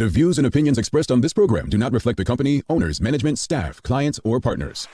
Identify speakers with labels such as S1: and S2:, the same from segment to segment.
S1: The views and opinions expressed on this program do not reflect the company, owners, management, staff, clients, or partners.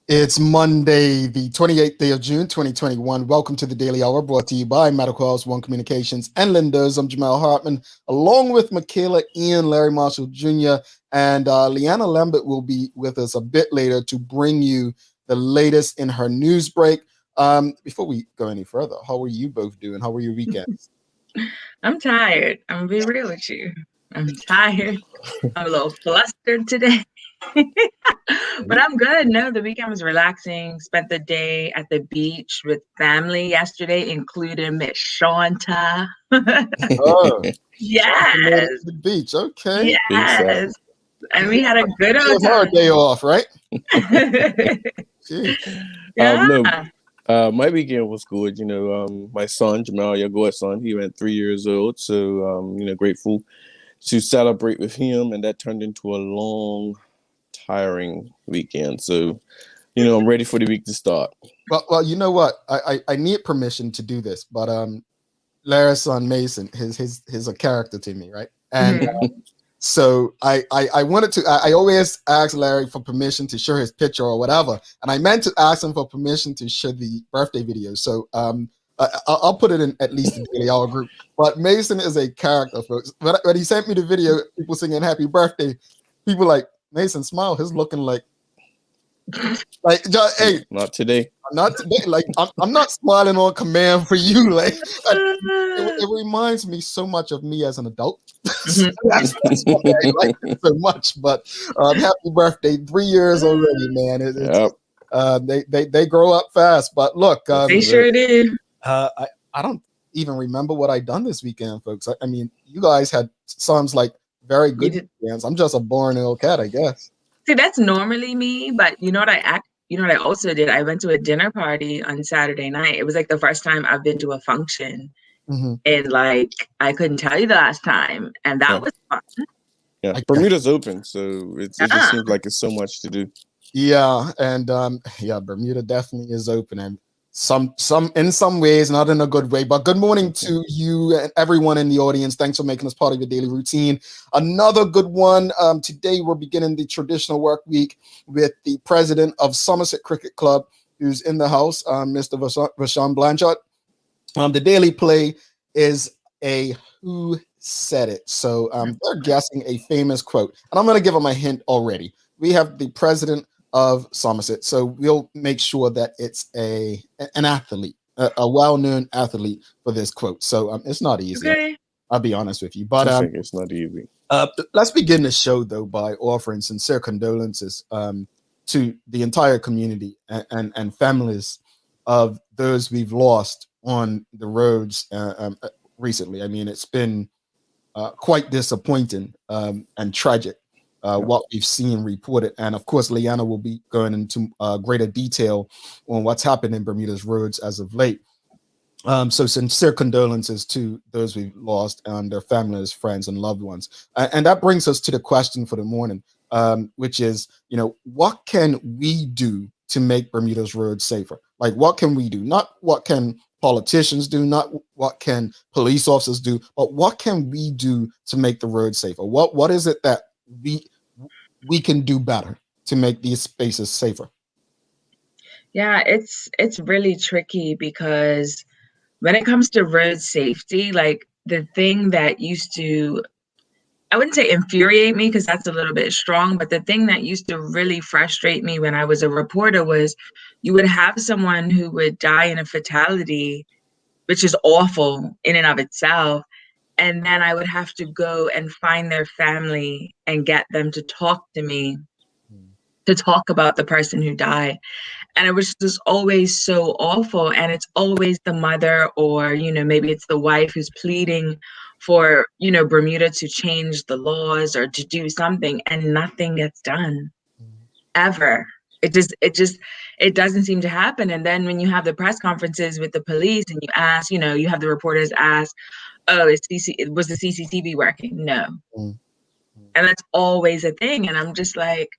S2: It's Monday, the 28th day of June, 2021. Welcome to the Daily Hour, brought to you by Medical House One Communications and Lindos. I'm Jamal Hartman, along with Michaela, Ian, Larry Marshall Jr., and Leanna Lambert will be with us a bit later to bring you the latest in her news break. Before we go any further, how are you both doing? How were your weekends?
S3: I'm tired. I'm gonna be real with you. I'm tired. I'm a little flustered today. But I'm good. No, the weekend was relaxing. Spent the day at the beach with family yesterday, including Miss Shanta.
S2: Oh,
S3: Yes.
S2: the beach. Okay.
S3: Yes. And we had a good old
S2: Give her a
S3: time.
S2: day off, right?
S3: Yeah.
S4: My weekend was good. My son, Jamal, your godson, he went 3 years old. So, grateful to celebrate with him. And that turned into a long, tiring weekend. So, I'm ready for the week to start.
S2: Well, you know what? I need permission to do this, but Larry's son Mason, he's a character to me, right? And so I wanted to. I always ask Larry for permission to share his picture or whatever, and I meant to ask him for permission to share the birthday video. So I'll put it in at least the Daily Hour group. But Mason is a character, folks. When he sent me the video, people singing "Happy Birthday," people like, Mason, smile. He's looking like hey,
S4: not today.
S2: Not today. Like I'm not smiling on command for you. Like it reminds me so much of me as an adult. that's why I like it so much. But happy birthday! 3 years already, man. They grow up fast. But look,
S3: they sure do.
S2: I don't even remember what I done this weekend, folks. I mean, you guys had sounds like very good weekends. I'm just a boring little cat, I guess.
S3: See, that's normally me, but you know what I also did? I went to a dinner party on Saturday night. It was like the first time I've been to a function. And like I couldn't tell you the last time, and that was fun.
S4: Yeah, Bermuda's open, so it just seems like it's so much to do.
S2: Yeah, and Bermuda definitely is open, and some in some ways, not in a good way. But good morning to you and everyone in the audience. Thanks for making us part of your daily routine. Another good one. Today we're beginning the traditional work week with the president of Somerset Cricket Club, who's in the house, Mr. Vashun Blanchette. The daily play is a who said it. So they're guessing a famous quote, and I'm going to give them a hint already. We have the president of Somerset, so we'll make sure that it's an athlete, a well-known athlete for this quote. So it's not easy.
S3: Okay.
S2: I'll be honest with you, but
S4: I think it's not easy.
S2: Let's begin the show though by offering sincere condolences to the entire community and families of those we've lost on the roads recently. I mean, it's been quite disappointing and tragic. What we've seen reported. And of course, Leanna will be going into greater detail on what's happened in Bermuda's roads as of late. So sincere condolences to those we've lost and their families, friends, and loved ones. And that brings us to the question for the morning, which is, what can we do to make Bermuda's roads safer? Like, what can we do? Not what can politicians do, not what can police officers do, but what can we do to make the roads safer? What is it that we can do better to make these spaces safer?
S3: Yeah, it's really tricky because when it comes to road safety, like the thing that used to I wouldn't say infuriate me because that's a little bit strong, but the thing that used to really frustrate me when I was a reporter was you would have someone who would die in a fatality, which is awful in and of itself. And then I would have to go and find their family and get them to talk to me, to talk about the person who died. And it was just always so awful. And it's always the mother, or, you know, maybe it's the wife who's pleading for, you know, Bermuda to change the laws or to do something, and nothing gets done ever. It doesn't seem to happen. And then when you have the press conferences with the police and you ask, you know, you have the reporters ask, oh, was the CCTV working? No.
S2: Mm.
S3: And that's always a thing. And I'm just like,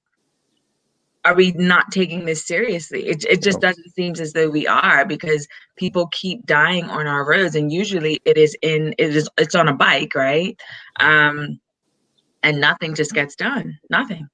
S3: are we not taking this seriously? It just doesn't seem as though we are, because people keep dying on our roads, and usually it's on a bike, right? And nothing just gets done. Nothing.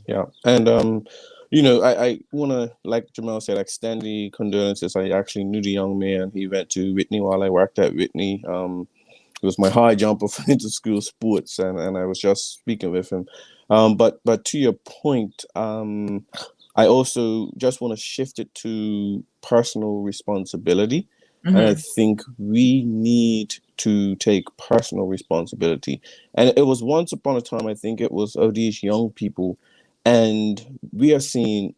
S4: Yeah. And you know, I wanna, like Jamal said, extend the condolences. I actually knew the young man. He went to Whitney while I worked at Whitney. It was my high jumper for inter-school sports, and I was just speaking with him. But to your point, I also just want to shift it to personal responsibility. And I think we need to take personal responsibility. And it was once upon a time, I think it was of these young people, and we are seeing,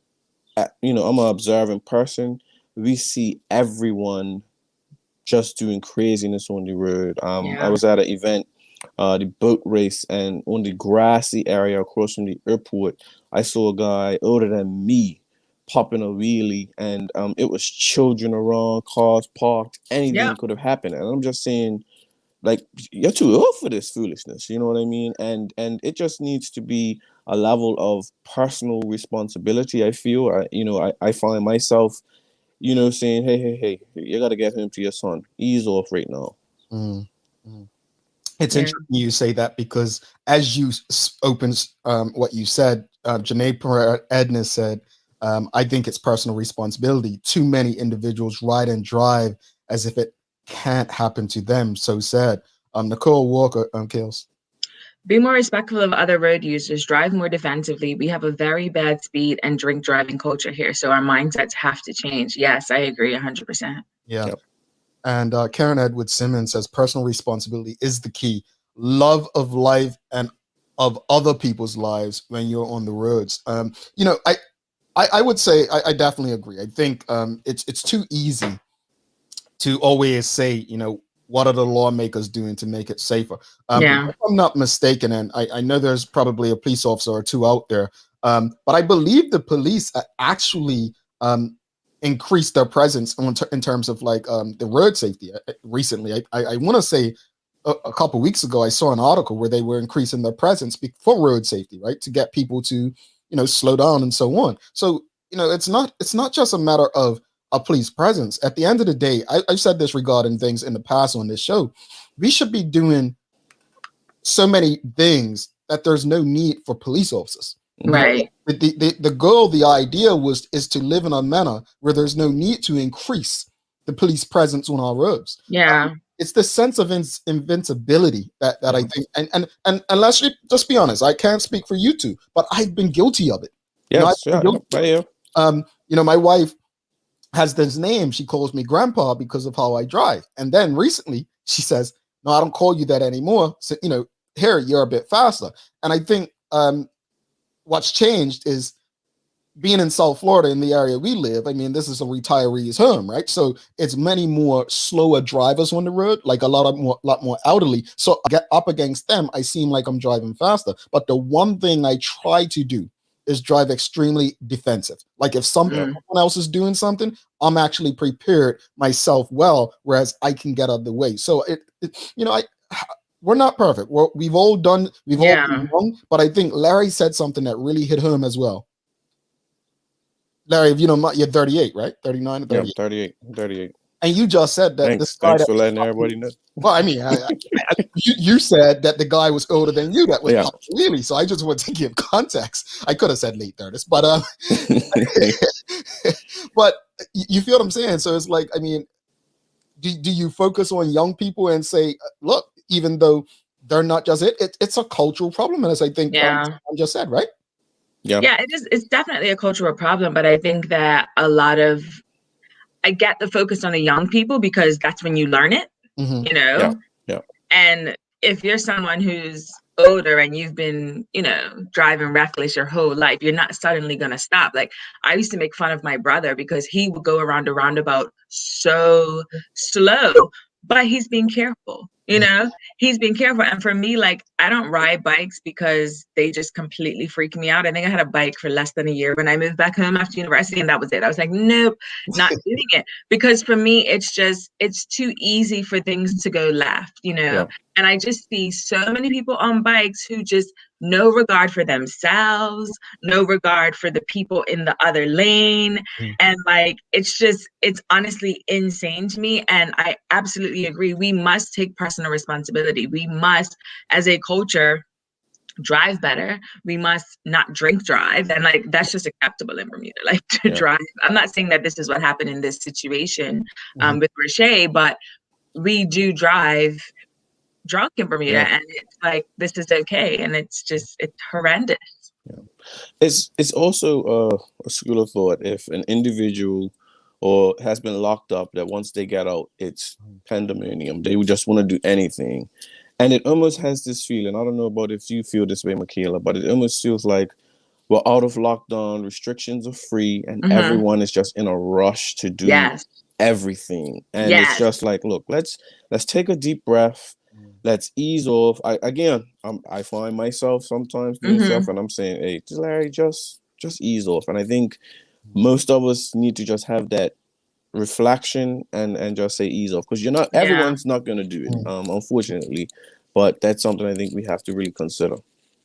S4: you know, I'm an observant person. We see everyone just doing craziness on the road. I was at an event, the boat race, and on the grassy area across from the airport, I saw a guy older than me popping a wheelie, and it was children around, cars parked, anything could have happened. And I'm just saying, like, you're too old for this foolishness, you know what I mean? And it just needs to be a level of personal responsibility. I feel, I find myself, you know, saying, hey, you got to get him to your son. Ease off right now.
S2: It's interesting you say that, because as you opened what you said, Janae Pereira Edna said, I think it's personal responsibility. Too many individuals ride and drive as if it can't happen to them. So sad. Nicole Walker, Kales.
S3: Be more respectful of other road users, drive more defensively. We have a very bad speed and drink driving culture here, so our mindsets have to change. Yes, I agree 100%.
S2: Yeah. Yep. And Karen Edwards Simmons says personal responsibility is the key. Love of life and of other people's lives when you're on the roads. You know, I would say I definitely agree. I think it's too easy to always say, you know, what are the lawmakers doing to make it safer? If I'm not mistaken, and I know there's probably a police officer or two out there, but I believe the police actually increased their presence in terms of like the road safety recently. I want to say a couple weeks ago, I saw an article where they were increasing their presence for road safety, right? To get people to, you know, slow down and so on. So, you know, it's not just a matter of a police presence. At the end of the day, I've said this regarding things in the past on this show. We should be doing so many things that there's no need for police officers.
S3: Right.
S2: The goal, the idea is to live in a manner where there's no need to increase the police presence on our roads.
S3: Yeah.
S2: It's the sense of invincibility that I think, and let's just be honest, I can't speak for you two, but I've been guilty of it.
S4: Yes,
S2: you know, my wife has this name. She calls me grandpa because of how I drive. And then recently she says, no, I don't call you that anymore. So, you know, here, you're a bit faster. And I think what's changed is being in South Florida, in the area we live. I mean, this is a retiree's home, right? So it's many more slower drivers on the road, like a lot more elderly. So I get up against them, I seem like I'm driving faster. But the one thing I try to do is drive extremely defensive. Like if someone else is doing something, I'm actually prepared myself well, whereas I can get out of the way. So you know, we're not perfect. We've all been wrong, but I think Larry said something that really hit home as well. Larry, if you know, you're 38, right? 39 or 38?
S4: Yeah, 38.
S2: And you just said that.
S4: Thanks for letting everybody know.
S2: Well, I mean, you said that the guy was older than you. That was really. So I just wanted to give context. I could have said late 30s, but but you feel what I'm saying? So it's like, I mean, do you focus on young people and say, look, even though they're not just it's a cultural problem, and as I think
S3: Yeah.
S2: just said, right?
S3: Yeah, it is. It's definitely a cultural problem, but I think that I get the focus on the young people because that's when you learn it,
S2: Mm-hmm.
S3: you know?
S4: Yeah.
S3: And if you're someone who's older and you've been, driving reckless your whole life, you're not suddenly going to stop. Like, I used to make fun of my brother because he would go around a roundabout so slow, but he's being careful, he's being careful. And for me, like, I don't ride bikes because they just completely freak me out. I think I had a bike for less than a year when I moved back home after university, and that was it. I was like, nope, not doing it. Because for me, it's too easy for things to go left,
S4: Yeah.
S3: And I just see so many people on bikes who just no regard for themselves, no regard for the people in the other lane. And like, it's honestly insane to me. And I absolutely agree. We must take personal responsibility. We must, as a culture, drive better. We must not drink drive. And like, that's just acceptable in Bermuda, like to drive. I'm not saying that this is what happened in this situation with Roche, but we do drive drunk in Bermuda, and it's like, this is okay, and it's horrendous.
S4: It's also a school of thought. If an individual or has been locked up, that once they get out, it's pandemonium. They would just want to do anything, and it almost has this feeling. I don't know about if you feel this way, Michaela, but it almost feels like we're out of lockdown, restrictions are free, and everyone is just in a rush to do everything. And it's just like, look, let's take a deep breath. Let's ease off. I find myself sometimes doing stuff, and I'm saying, hey, Larry, just ease off. And I think most of us need to just have that reflection and just say ease off, because everyone's not going to do it, unfortunately. But that's something I think we have to really consider.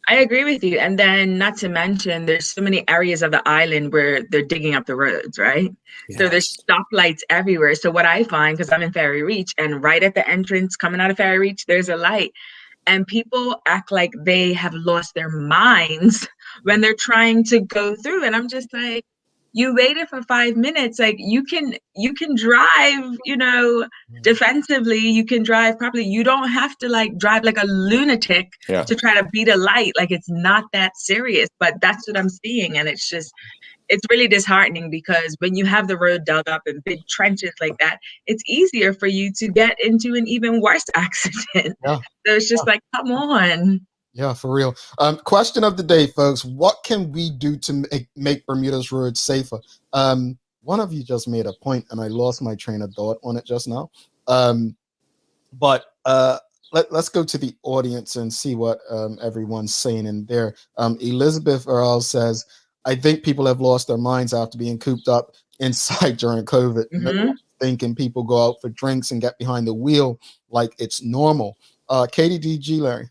S3: I agree with you. And then not to mention, there's so many areas of the island where they're digging up the roads, right? Yes. So there's stoplights everywhere. So what I find, because I'm in Ferry Reach, and right at the entrance coming out of Ferry Reach, there's a light. And people act like they have lost their minds when they're trying to go through. And I'm just like, you waited for 5 minutes. Like, you can drive, defensively. You can drive properly. You don't have to like drive like a lunatic to try to beat a light. Like, it's not that serious, but that's what I'm seeing. And it's really disheartening, because when you have the road dug up in big trenches like that, it's easier for you to get into an even worse accident. So it's just like, come on.
S2: Yeah, for real. Question of the day, folks. What can we do to make Bermuda's roads safer? One of you just made a point, and I lost my train of thought on it just now. But let's go to the audience and see what everyone's saying in there. Elizabeth Earl says, I think people have lost their minds after being cooped up inside during COVID. Thinking people go out for drinks and get behind the wheel like it's normal. Katie DG, Larry.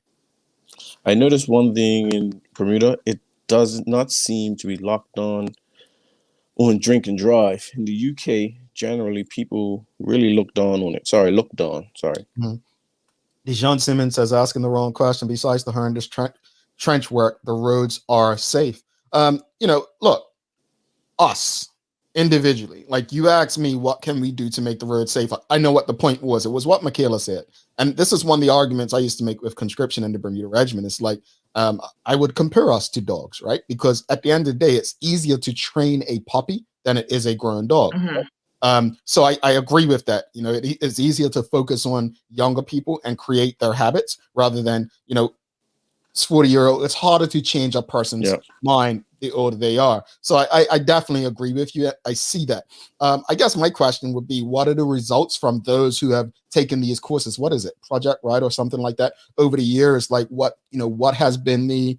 S4: I noticed one thing in Bermuda: it does not seem to be locked on drink and drive. In the UK, generally, people really looked on it. Sorry.
S2: Dijon Simmons says, asking the wrong question. Besides the horrendous trench work, the roads are safe. Look, us individually, like, you asked me, what can we do to make the road safer? I know what the point was. It was what Michaela said. And this is one of the arguments I used to make with conscription in the Bermuda Regiment. It's like, I would compare us to dogs, right? Because at the end of the day, it's easier to train a puppy than it is a grown dog. So I agree with that. It's easier to focus on younger people and create their habits rather than, 40-year-old. It's harder to change a person's mind the older they are. So I definitely agree with you. I see that. I guess my question would be, what are the results from those who have taken these courses? What is it, Project Right or something like that over the years? Like, what has been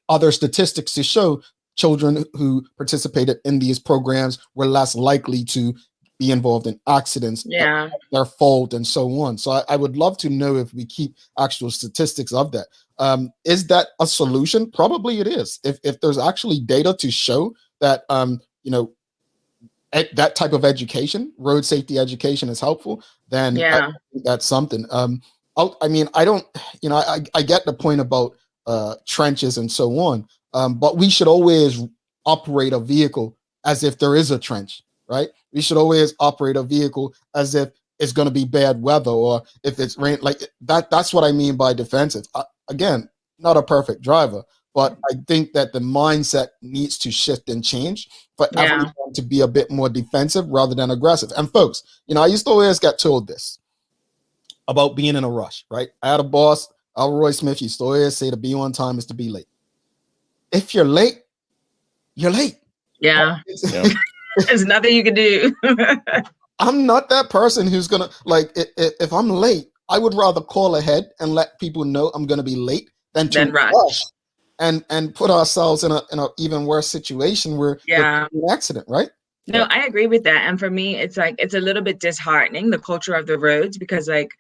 S2: other statistics to show children who participated in these programs were less likely to be involved in accidents, their fault, and so on. So I would love to know if we keep actual statistics of that. Is that a solution? Probably it is. If there's actually data to show that, that type of education, road safety education, is helpful, then that's something. I don't, I get the point about trenches and so on, but we should always operate a vehicle as if there is a trench, right? We should always operate a vehicle as if it's going to be bad weather or if it's rain, like that. That's what I mean by defensive. Again, not a perfect driver, but I think that the mindset needs to shift and change for everyone to be a bit more defensive rather than aggressive. And folks, I used to always get told this about being in a rush, right? I had a boss, Roy Smith, used to always say to be on time is to be late. If you're late, you're late.
S3: Yeah. There's nothing you can do.
S2: I'm not that person who's gonna if I'm late, I would rather call ahead and let people know I'm gonna be late than to rush and put ourselves in a even worse situation where an accident, right?
S3: No, I agree with that. And for me, it's like it's a little bit disheartening, the culture of the roads, because like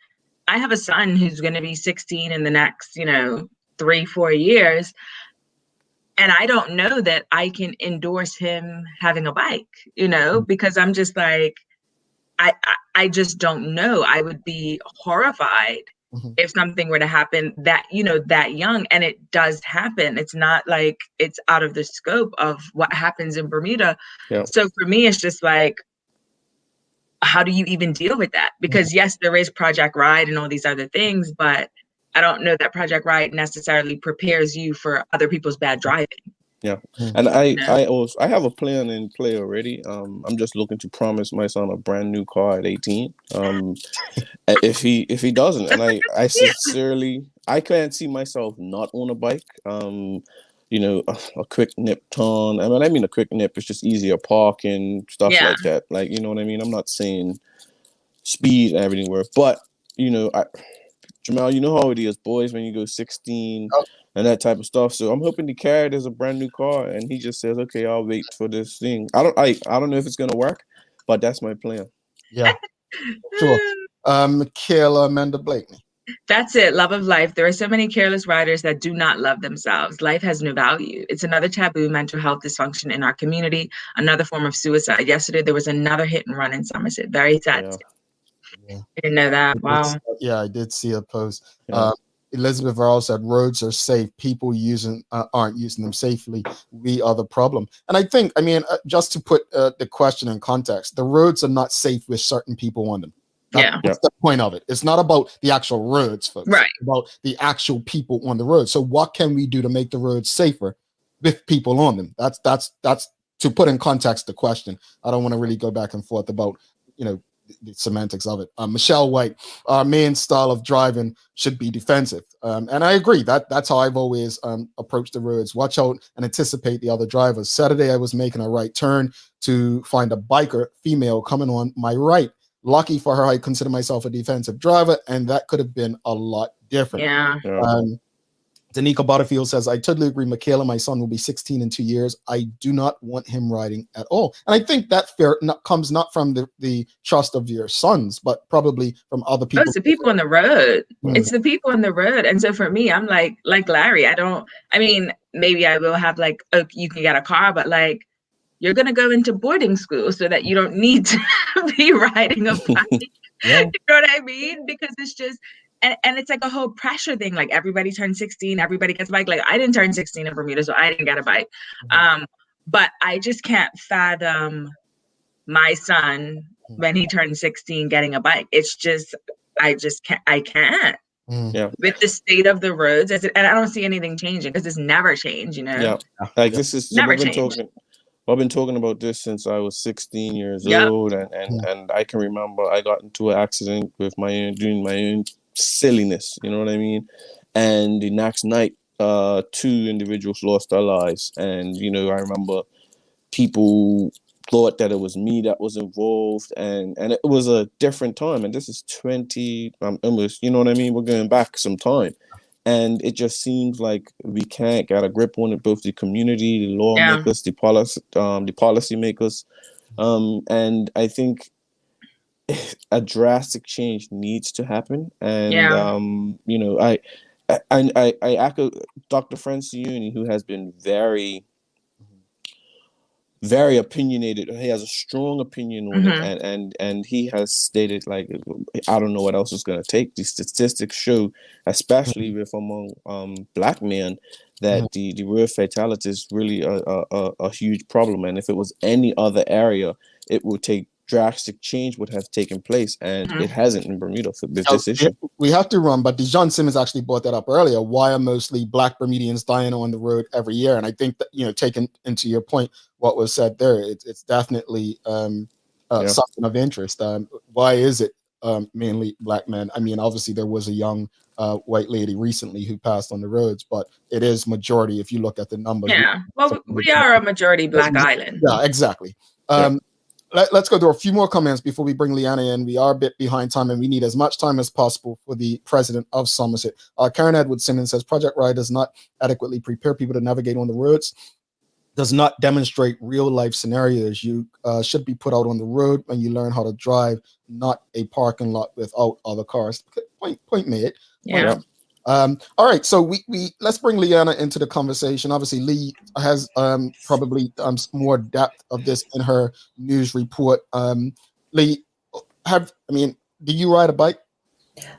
S3: I have a son who's gonna be 16 in the next, 3-4 years. And I don't know that I can endorse him having a bike, because I'm just like, I just don't know. I would be horrified if something were to happen that, that young, and it does happen. It's not like it's out of the scope of what happens in Bermuda. Yeah. So for me, it's just like, how do you even deal with that? Because yes, there is Project Ride and all these other things, but I don't know that Project Ride necessarily prepares you for other people's bad driving.
S4: Yeah, and I have a plan in play already. I'm just looking to promise my son a brand new car at 18. If he doesn't, and I sincerely, I can't see myself not on a bike. A quick nip ton. I mean a quick nip. It's just easier parking, stuff like that. Like, you know what I mean? I'm not saying speed everywhere, but Jamal, you know how it is, boys, when you go 16 and that type of stuff. So I'm hoping the carrot is a brand new car, and he just says, "Okay, I'll wait for this thing." I don't know if it's gonna work, but that's my plan.
S2: Yeah, sure. Michaela Amanda Blakeney.
S3: That's it. Love of life. There are so many careless riders that do not love themselves. Life has no value. It's another taboo mental health dysfunction in our community. Another form of suicide. Yesterday there was another hit and run in Somerset. Very sad.
S2: Yeah.
S3: I didn't know that. Wow.
S2: I did see a post. Yeah. Elizabeth Earl said roads are safe. People aren't using them safely. We are the problem. And I think, just to put the question in context, the roads are not safe with certain people on them. That's the point of it. It's not about the actual roads, folks.
S3: Right.
S2: It's about the actual people on the road. So what can we do to make the roads safer with people on them? That's to put in context the question. I don't want to really go back and forth about, the semantics of it. Michelle White, our main style of driving should be defensive. And I agree that's how I've always approached the roads. Watch out and anticipate the other drivers. Saturday, I was making a right turn to find a biker, female, coming on my right. Lucky for her, I consider myself a defensive driver, and that could have been a lot different.
S3: Yeah.
S2: Danica Butterfield says, I totally agree, Michaela. My son will be 16 in 2 years. I do not want him riding at all. And I think that fear comes not from the trust of your sons, but probably from other people.
S3: It's the people on the road. It's the people on the road. And so for me, I'm like Larry, maybe I will have you can get a car, but you're going to go into boarding school so that you don't need to be riding a bike. You know what I mean? Because it's just, and it's like a whole pressure thing. Like everybody turns 16, everybody gets a bike. Like I didn't turn 16 in Bermuda, so I didn't get a bike. But I just can't fathom my son when he turned 16 getting a bike. It's just, I can't.
S4: Yeah.
S3: With the state of the roads, and I don't see anything changing because it's never changed,
S4: Yeah. Like this is
S3: never changed.
S4: I've been talking about this since I was 16 years old, and I can remember I got into an accident with doing my own silliness, you know what I mean? And the next night, 2 individuals lost their lives, and I remember people thought that it was me that was involved, and it was a different time, and this is 20, almost, you know what I mean? We're going back some time. And it just seems like we can't get a grip on it, both the community, the lawmakers, the policy makers. And I think a drastic change needs to happen. And, I echo Dr. Francione, who has been very, very opinionated. He has a strong opinion on it, and he has stated I don't know what else is going to take. The statistics show, especially with among black men, that the road fatality is really a huge problem. And if it was any other area, it would take drastic change would have taken place, and it hasn't in Bermuda with this issue.
S2: We have to run, but Dijon Simmons actually brought that up earlier. Why are mostly Black Bermudians dying on the road every year? And I think that, taking into your point, what was said there, it's definitely something of interest. Why is it mainly Black men? I mean, obviously there was a young white lady recently who passed on the roads, but it is majority if you look at the numbers.
S3: Yeah, well, we are a majority Black island.
S2: Yeah, exactly. Let's go through a few more comments before we bring Leanna in. We are a bit behind time, and we need as much time as possible for the president of Somerset. Karen Edward Simmons says, Project Ride does not adequately prepare people to navigate on the roads, does not demonstrate real life scenarios. You should be put out on the road when you learn how to drive, not a parking lot without other cars. Point made.
S3: Yeah.
S2: All right, so we let's bring Leanna into the conversation. Obviously, Lee has probably more depth of this in her news report. Lee, do you ride a bike?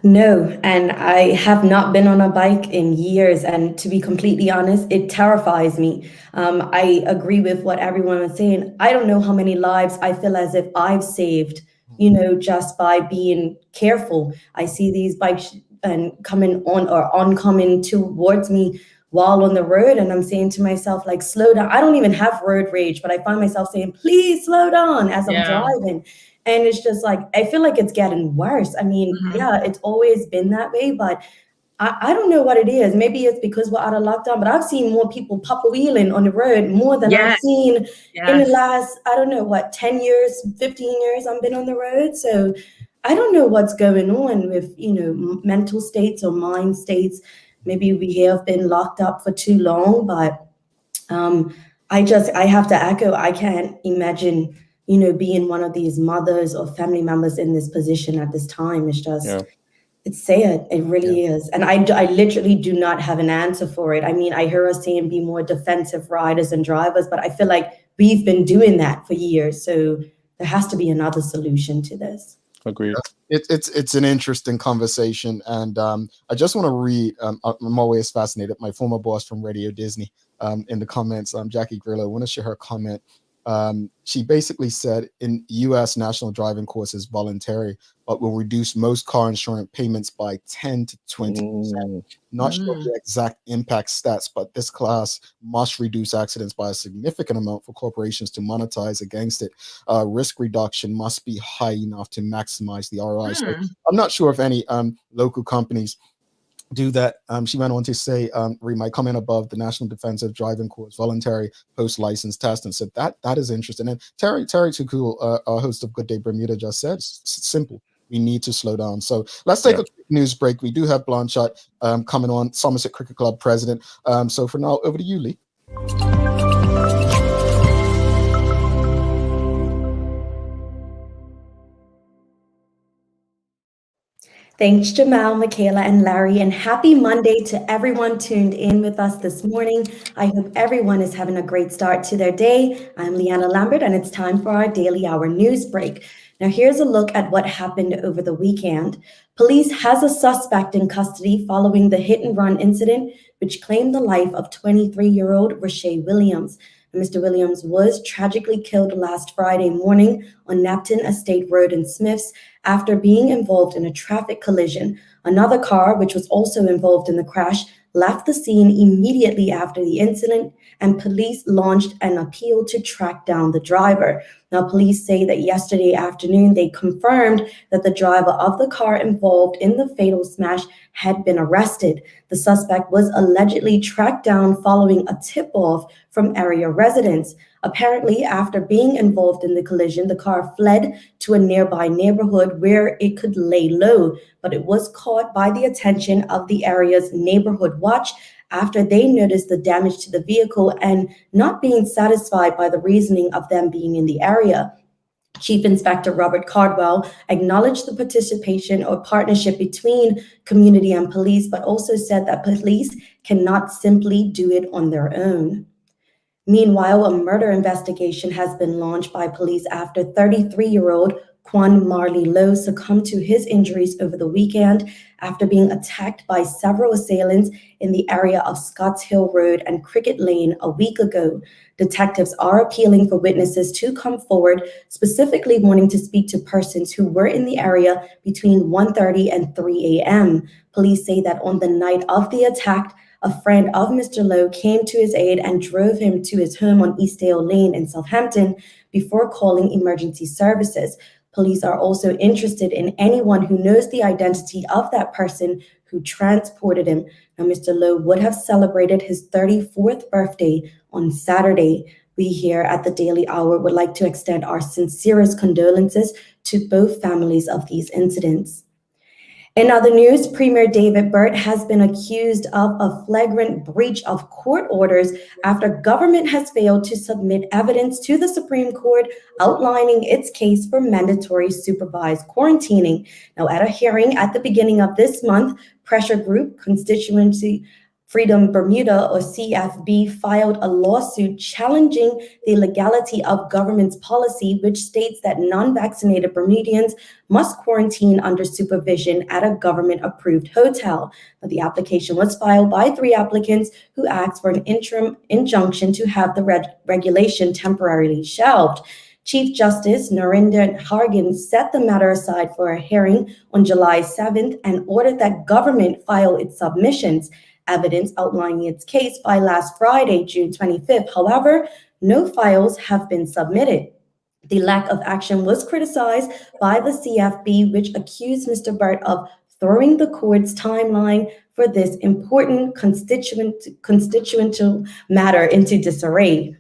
S5: No, and I have not been on a bike in years. And to be completely honest, it terrifies me. I agree with what everyone was saying. I don't know how many lives I feel as if I've saved, just by being careful. I see these bikes and coming oncoming towards me while on the road, and I'm saying to myself, like, slow down. I don't even have road rage, but I find myself saying, please slow down as I'm driving. And it's just like, I feel like it's getting worse. I mean, it's always been that way, but I don't know what it is. Maybe it's because we're out of lockdown, but I've seen more people papa wheeling on the road more than I've seen in the last, 10 years, 15 years I've been on the road. So I don't know what's going on with, mental states or mind states. Maybe we have been locked up for too long, but I have to echo, I can't imagine, being one of these mothers or family members in this position at this time. It's just, it's sad. It really is. And I literally do not have an answer for it. I mean, I hear us saying be more defensive riders and drivers, but I feel like we've been doing that for years. So there has to be another solution to this.
S4: Agreed.
S2: It's an interesting conversation, and I just want to read. I'm always fascinated. My former boss from Radio Disney, in the comments, Jackie Grillo. I want to share her comment. She basically said, in U.S. national driving course is voluntary, but will reduce most car insurance payments by 10 to 20%. Not sure the exact impact stats, but this class must reduce accidents by a significant amount for corporations to monetize against it. Risk reduction must be high enough to maximize the ROI. So I'm not sure if any local companies do that. She went on to say, read my comment above, the National Defensive Driving Course voluntary post-license test, and said that is interesting. And Terry Tukul, our host of Good Day Bermuda, just said it's simple. We need to slow down. So let's take a quick news break. We do have Blanchette coming on, Somerset Cricket Club president. So for now, over to you, Lee.
S5: Thanks, Jamal, Michaela, and Larry, and happy Monday to everyone tuned in with us this morning. I hope everyone is having a great start to their day. I'm Leanna Lambert, and it's time for our daily hour news break. Now, here's a look at what happened over the weekend. Police has a suspect in custody following the hit-and-run incident, which claimed the life of 23-year-old Rashay Williams. Mr. Williams was tragically killed last Friday morning on Napton Estate Road in Smiths after being involved in a traffic collision. Another car, which was also involved in the crash, left the scene immediately after the incident, and police launched an appeal to track down the driver. Now, police say that yesterday afternoon, they confirmed that the driver of the car involved in the fatal smash had been arrested. The suspect was allegedly tracked down following a tip-off from area residents. Apparently, after being involved in the collision, the car fled to a nearby neighborhood where it could lay low, but it was caught by the attention of the area's neighborhood watch after they noticed the damage to the vehicle and not being satisfied by the reasoning of them being in the area. Chief Inspector Robert Cardwell acknowledged the participation or partnership between community and police, but also said that police cannot simply do it on their own. Meanwhile, a murder investigation has been launched by police after 33-year-old Quan Marley Lowe succumbed to his injuries over the weekend after being attacked by several assailants in the area of Scotts Hill Road and Cricket Lane a week ago. Detectives are appealing for witnesses to come forward, specifically wanting to speak to persons who were in the area between 1:30 and 3 a.m. Police say that on the night of the attack, a friend of Mr. Lowe came to his aid and drove him to his home on Eastdale Lane in Southampton before calling emergency services. Police are also interested in anyone who knows the identity of that person who transported him. Now, Mr. Lowe would have celebrated his 34th birthday on Saturday. We here at the Daily Hour would like to extend our sincerest condolences to both families of these incidents. In other news, Premier David Burt has been accused of a flagrant breach of court orders after government has failed to submit evidence to the Supreme Court outlining its case for mandatory supervised quarantining. Now, at a hearing at the beginning of this month, pressure group Constituency Freedom Bermuda, or CFB, filed a lawsuit challenging the legality of government's policy, which states that non-vaccinated Bermudians must quarantine under supervision at a government-approved hotel. Now, the application was filed by 3 applicants who asked for an interim injunction to have the regulation temporarily shelved. Chief Justice Narinder Hargan set the matter aside for a hearing on July 7th and ordered that government file its submissions. Evidence outlining its case by last Friday, June 25th. However, no files have been submitted. The lack of action was criticized by the CFB, which accused Mr. Burt of throwing the court's timeline for this important constitutional matter into disarray.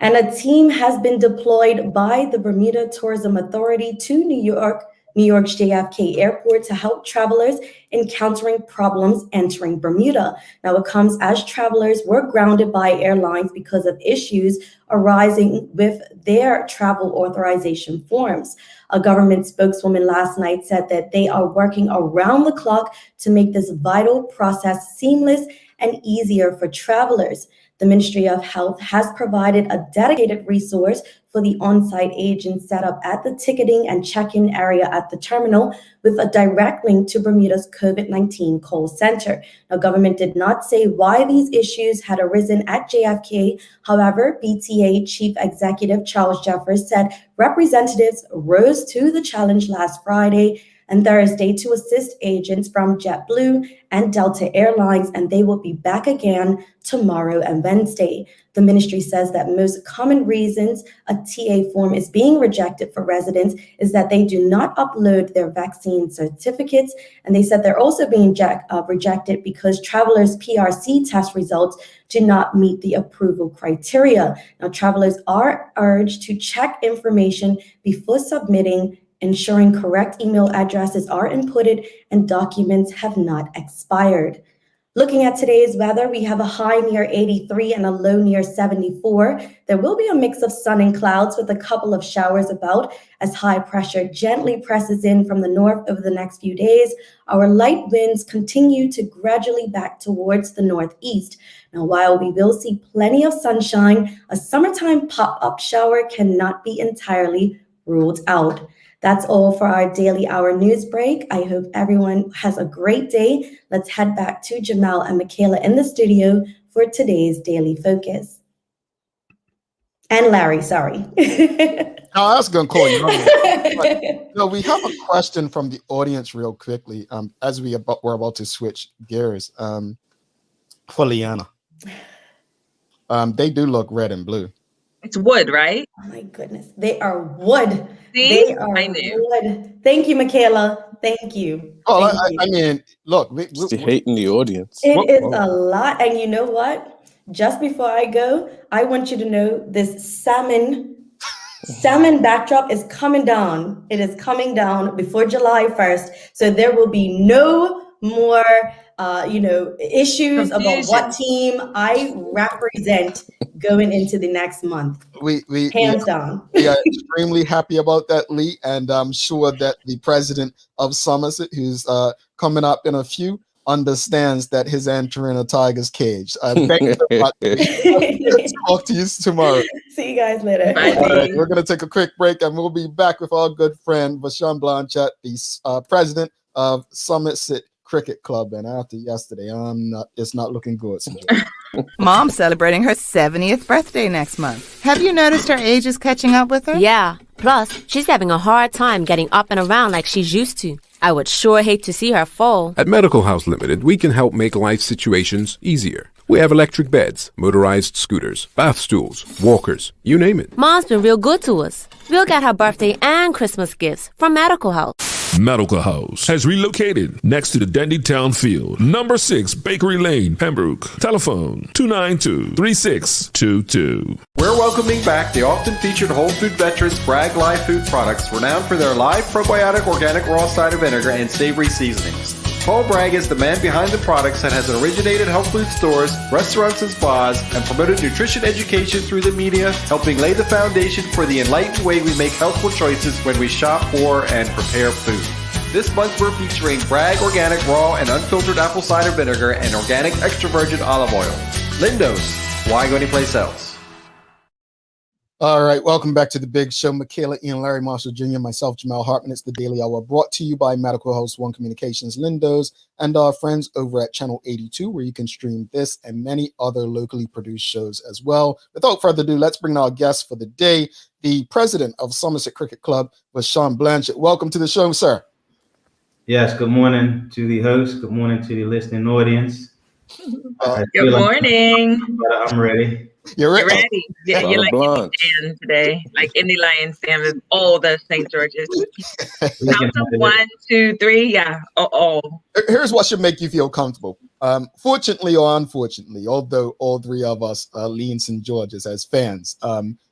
S5: And a team has been deployed by the Bermuda Tourism Authority to New York's JFK Airport to help travelers encountering problems entering Bermuda. Now, it comes as travelers were grounded by airlines because of issues arising with their travel authorization forms. A government spokeswoman last night said that they are working around the clock to make this vital process seamless and easier for travelers. The Ministry of Health has provided a dedicated resource for the on-site agents set up at the ticketing and check-in area at the terminal with a direct link to Bermuda's COVID-19 call center. Now, government did not say why these issues had arisen at JFK. However, BTA Chief Executive Charles Jeffers said representatives rose to the challenge last Friday and Thursday to assist agents from JetBlue and Delta Airlines, and they will be back again tomorrow and Wednesday. The ministry says that most common reasons a TA form is being rejected for residents is that they do not upload their vaccine certificates, and they said they're also being rejected because travelers' PRC test results do not meet the approval criteria. Now, travelers are urged to check information before submitting, ensuring correct email addresses are inputted and documents have not expired. Looking at today's weather, we have a high near 83 and a low near 74. There will be a mix of sun and clouds with a couple of showers about as high pressure gently presses in from the north over the next few days. Our light winds continue to gradually back towards the northeast. Now, while we will see plenty of sunshine, a summertime pop-up shower cannot be entirely ruled out. That's all for our Daily Hour news break. I hope everyone has a great day. Let's head back to Jamal and Michaela in the studio for today's Daily Focus. And Larry, sorry.
S2: I was going to call you. But, we have a question from the audience real quickly as we're about to switch gears for Liana. They do look red and blue.
S3: It's wood, right?
S5: Oh my goodness. They are wood.
S3: See?
S5: They are
S3: I knew.
S5: wood. Thank you, Michaela. Thank you.
S2: Oh,
S5: Thank you.
S2: I mean, look.
S4: Just hating the audience.
S5: It is a lot. And you know what? Just before I go, I want you to know this salmon backdrop is coming down. It is coming down before July 1st. So there will be no more issues about what team I represent going into the next month. Hands down.
S2: We are extremely happy about that, Lee, and I'm sure that the president of Somerset, who's coming up in a few, understands that he's entering a tiger's cage. Thank you very much. Talk to you tomorrow.
S5: See you guys later.
S3: Bye.
S2: All right, we're going to take a quick break, and we'll be back with our good friend Vashun Blanchette, the president of Somerset Cricket Club. And after yesterday, it's not looking good.
S6: Mom's celebrating her 70th birthday next month. Have you noticed her age is catching up with her?
S7: Yeah. Plus, she's having a hard time getting up and around like she's used to. I would sure hate to see her fall.
S8: At Medical House Limited, we can help make life situations easier. We have electric beds, motorized scooters, bath stools, walkers, you name it.
S7: Mom's been real good to us. We'll get her birthday and Christmas gifts from Medical House.
S9: Medical House has relocated next to the Dendy Town Field, number 6 Bakery Lane, Pembroke. Telephone 292-3622.
S10: We're welcoming back the often featured Whole Food veterans Bragg Live Food Products, renowned for their live probiotic organic raw cider vinegar and savory seasonings. Paul Bragg is the man behind the products that has originated health food stores, restaurants, and spas, and promoted nutrition education through the media, helping lay the foundation for the enlightened way we make healthful choices when we shop for and prepare food. This month we're featuring Bragg Organic Raw and Unfiltered Apple Cider Vinegar and Organic Extra Virgin Olive Oil. Lindo's, why go anyplace else?
S2: All right, welcome back to the Big Show. Michaela, Ian, Larry Marshall Jr., myself, Jamal Hartman. It's the Daily Hour, brought to you by Medical Host One Communications, Lindo's, and our friends over at Channel 82, where you can stream this and many other locally produced shows as well. Without further ado, let's bring our guest for the day, the president of Somerset Cricket Club, Vashun Blanchette. Welcome to the show, sir.
S11: Yes, good morning to the host. Good morning to the listening audience.
S3: Good morning.
S11: I'm ready.
S2: You're
S3: ready. Yeah, you're like Indy Dan today, like Indy Lions stand with all the St. George's. Count to 1, 2, 3. Yeah.
S2: Here's what should make you feel comfortable. Fortunately or unfortunately, although all three of us lean St. George's as fans,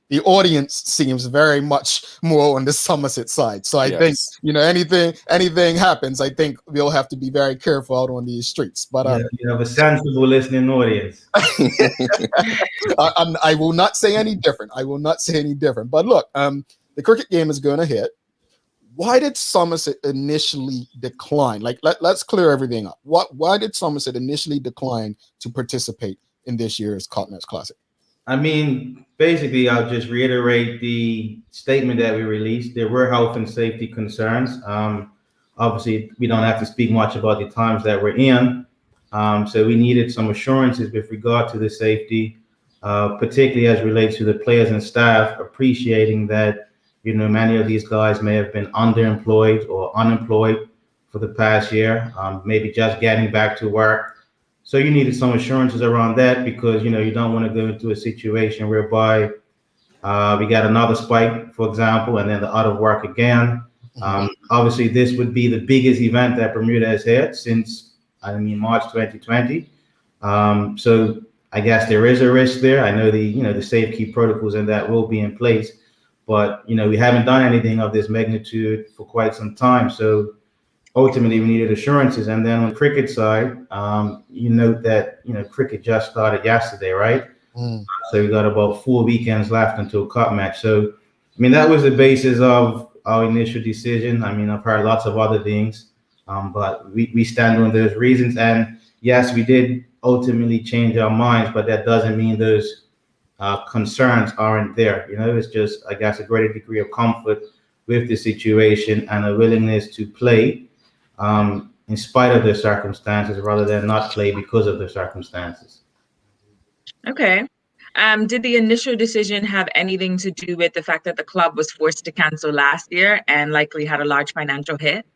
S2: the audience seems very much more on the Somerset side. So I think, anything happens, I think we'll have to be very careful out on these streets. But
S11: you have a sensible listening audience.
S2: I will not say any different. But look, the cricket game is going to hit. Why did Somerset initially decline? Let's clear everything up. Why did Somerset initially decline to participate in this year's Continental Classic?
S11: I mean, basically, I'll just reiterate the statement that we released. There were health and safety concerns. Obviously, we don't have to speak much about the times that we're in. So we needed some assurances with regard to the safety, particularly as relates to the players and staff, appreciating that, many of these guys may have been underemployed or unemployed for the past year, maybe just getting back to work. So you needed some assurances around that because, you don't want to go into a situation whereby we got another spike, for example, and then the out of work again. Obviously, this would be the biggest event that Bermuda has had since, March 2020. So I guess there is a risk there. I know the safety protocols and that will be in place, but, we haven't done anything of this magnitude for quite some time. So ultimately, we needed assurances. And then on the cricket side, you note that, cricket just started yesterday, right? So we got about 4 weekends left until cup match. So, that was the basis of our initial decision. I've heard lots of other things, but we stand on those reasons. And yes, we did ultimately change our minds, but that doesn't mean those concerns aren't there. It's just, I guess, a greater degree of comfort with the situation and a willingness to play in spite of the circumstances rather than not play because of the circumstances.
S3: Okay. Did the initial decision have anything to do with the fact that the club was forced to cancel last year and likely had a large financial hit?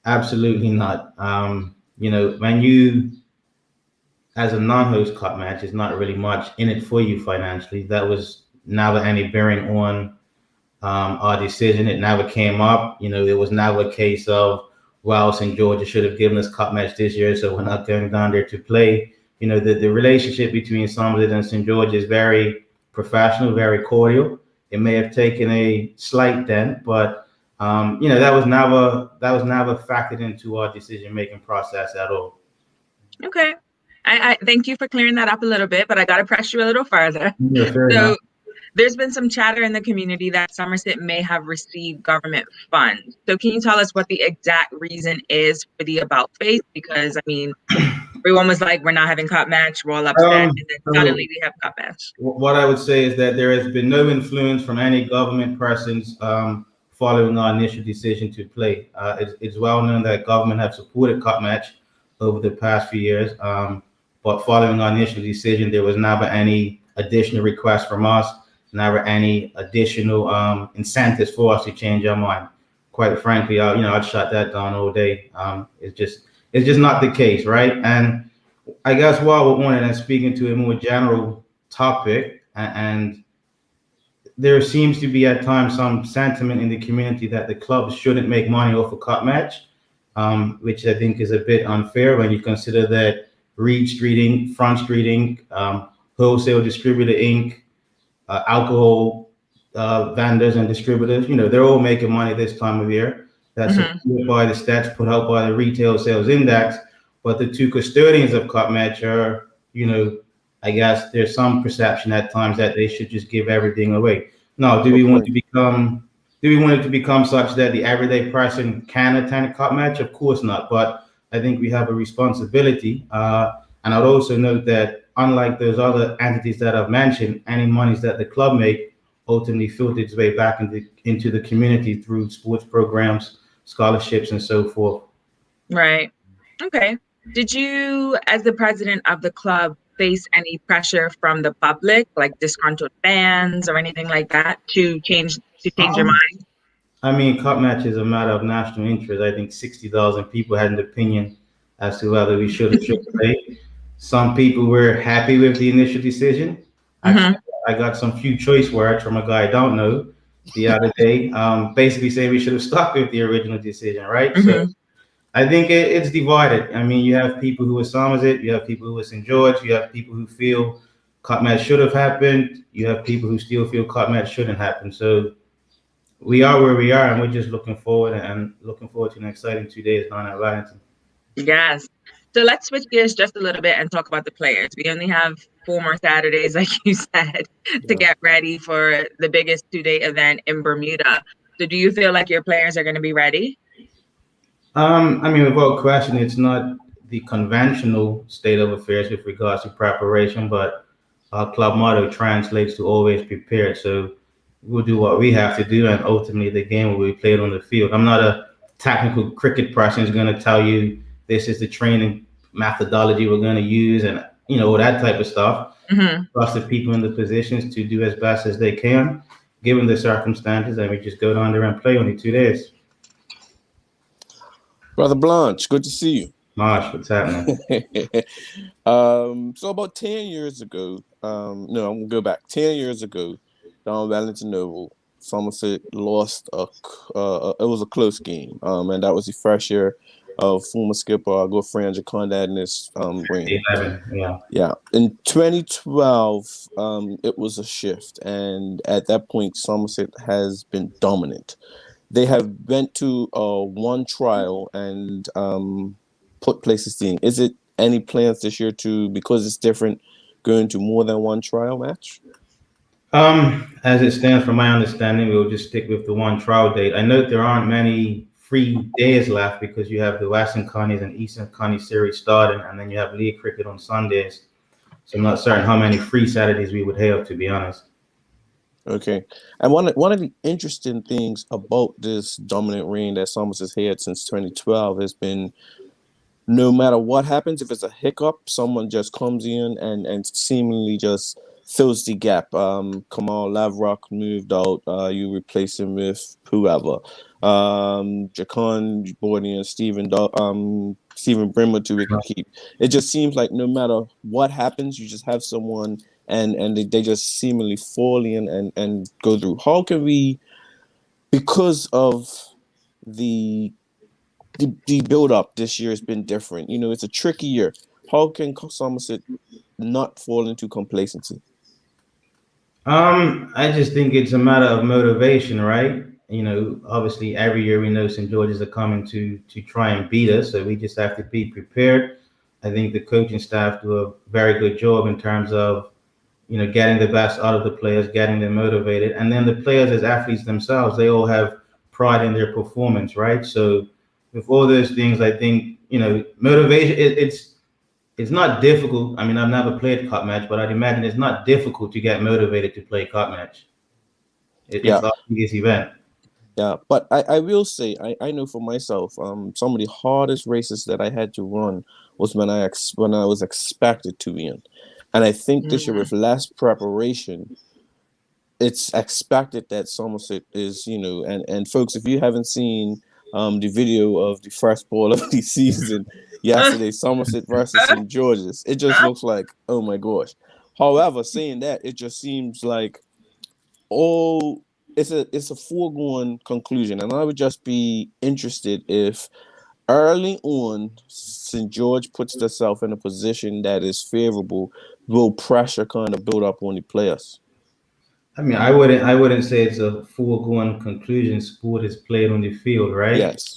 S11: Absolutely not. When you, as a non-host cup match, is not really much in it for you financially. That was never any bearing on our decision. It never came up. It was never a case of, well, St. George's should have given us cup match this year, so we're not going down there to play. The relationship between Somerset and St. George is very professional, very cordial. It may have taken a slight dent, but that was never factored into our decision-making process at all.
S3: Okay. I thank you for clearing that up a little bit, but I got to press you a little further.
S11: Yeah, fair enough.
S3: There's been some chatter in the community that Somerset may have received government funds. So can you tell us what the exact reason is for the about face? Because I mean, everyone was like, we're not having cup match, we're all upset, and then suddenly we have cup match.
S11: What I would say is that there has been no influence from any government persons following our initial decision to play. It's well known that government have supported cup match over the past few years, but following our initial decision, there was never any additional requests from us, never any additional incentives for us to change our mind. Quite frankly, I'd shut that down all day. It's just not the case, right? And I guess while we're on it and speaking to a more general topic, and there seems to be at times some sentiment in the community that the club shouldn't make money off a cup match, which I think is a bit unfair when you consider that Reed Street Inc., Front Street Inc., Wholesale Distributor Inc., alcohol vendors and distributors, they're all making money this time of year. That's supported by the stats put out by the retail sales index. But the two custodians of cup match are, I guess there's some perception at times that they should just give everything away. No, do we want it to become such that the everyday person can attend a cup match? Of course not. But I think we have a responsibility. And I'd also note that unlike those other entities that I've mentioned, any monies that the club make ultimately filter its way back into the community through sports programs, scholarships, and so forth.
S3: Right. Okay. Did you, as the president of the club, face any pressure from the public, like disgruntled fans or anything like that, to change your mind?
S11: I mean, cup match is a matter of national interest. I think 60,000 people had an opinion as to whether we should or shouldn't play. Some people were happy with the initial decision. Actually, I got some few choice words from a guy I don't know the other day, basically saying we should have stuck with the original decision, right? So I think it's divided. I mean, you have people who are Somerset, you have people who are St. George, you have people who feel cup match should have happened, you have people who still feel cup match shouldn't happen. So we are where we are, and we're just looking forward to an exciting 2 days down at Wellington.
S3: Yes. So let's switch gears just a little bit and talk about the players. We only have 4 more Saturdays, like you said, to get ready for the biggest 2-day event in Bermuda. So do you feel like your players are going to be ready?
S11: I mean, without question, it's not the conventional state of affairs with regards to preparation, but our club motto translates to always prepared. So we'll do what we have to do, and ultimately the game will be played on the field. I'm not a technical cricket person who's going to tell you this is the training methodology we're going to use and, all that type of stuff. Trust the people in the positions to do as best as they can, given the circumstances, and we just go down there and play only 2 days.
S4: Brother Blanche, good to see you.
S11: Marsh, what's happening?
S4: So about 10 years ago, I'm going to go back. 10 years ago, down Wellington Oval, Somerset lost it was a close game. And that was the first year of former skipper, our good friend Jaconda in this reign. Yeah. In 2012, it was a shift. And at that point, Somerset has been dominant. They have went to one trial and put places in. Is it any plans this year to, because it's different, going to more than one trial match?
S11: As it stands, from my understanding, we'll just stick with the one trial date. I note there aren't many free days left because you have the Western Counties and Eastern County series starting, and then you have league cricket on Sundays. So I'm not certain how many free Saturdays we would have, to be honest.
S4: Okay. And one of the interesting things about this dominant reign that Somerset's had since 2012 has been, no matter what happens, if it's a hiccup, someone just comes in and seemingly just fills the gap. Kamal Lavrock moved out. You replace him with whoever. Jacon Bordy and Stephen Brimmer to keep. It just seems like no matter what happens, you just have someone and they just seemingly fall in and go through. How can we, because of the build up this year has been different. It's a tricky year. How can Somerset not fall into complacency?
S11: I just think it's a matter of motivation, right? Obviously every year we know St. George's are coming to try and beat us, so we just have to be prepared. I think the coaching staff do a very good job in terms of, getting the best out of the players, getting them motivated. And then the players as athletes themselves, they all have pride in their performance, right? So with all those things, I think, motivation, it's not difficult. I mean, I've never played cup match, but I'd imagine it's not difficult to get motivated to play cup match. It's our biggest event.
S4: Yeah, but I will say, I know for myself, some of the hardest races that I had to run was when I was expected to win. And I think this year with less preparation, it's expected that Somerset is, and folks, if you haven't seen the video of the first ball of the season yesterday, Somerset versus St. George's, it just looks like, oh my gosh. However, saying that, it just seems like it's a foregone conclusion. And I would just be interested if early on St. George puts themselves in a position that is favorable, will pressure kind of build up on the players?
S11: I mean, I wouldn't say it's a foregone conclusion. Sport is played on the field, right?
S4: Yes.